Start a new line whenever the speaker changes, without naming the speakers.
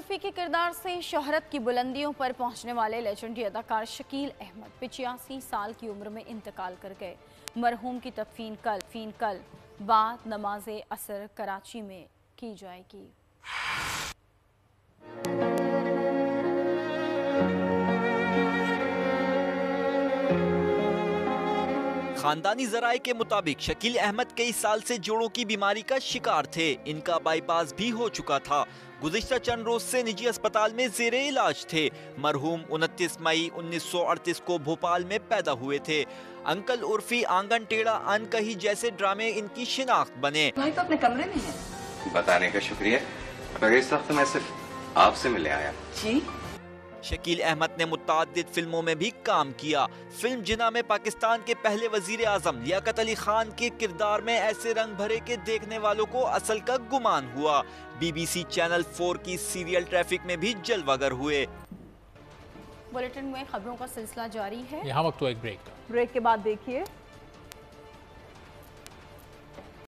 उर्फी के किरदार से शोहरत की बुलंदियों पर पहुंचने वाले लेजेंडरी अदाकार शकील अहमद 85 साल की उम्र में इंतकाल कर गए। मरहूम की तदफीन कल बाद नमाज़े असर कराची में की जाएगी।
खानदानी जराये के मुताबिक शकील अहमद कई साल से जोड़ों की बीमारी का शिकार थे। इनका बाईपास भी हो चुका था। गुज़िश्ता चंद रोज से निजी अस्पताल में जेरे इलाज थे। मरहूम 29 मई 1938 को भोपाल में पैदा हुए थे। अंकल उर्फी, आंगन टेढ़ा, अनकही जैसे ड्रामे इनकी शिनाख्त बने।
भाई तो अपने कमरे में है।
बताने का शुक्रिया, मगर इस वक्त मैं सिर्फ आपसे मिलने आया।
जी?
शकील अहमद ने मुतअद्दिद फिल्मों में भी काम किया। फिल्म जिना में पाकिस्तान के पहले वजीर आजम लियाकत अली खान के किरदार में ऐसे रंग भरे के देखने वालों को असल का गुमान हुआ। BBC चैनल 4 की सीरियल ट्रैफिक में भी जलवागर हुए।
बुलेटिन में खबरों का सिलसिला जारी है।
यहाँ वक्त तो एक ब्रेक
के बाद देखिए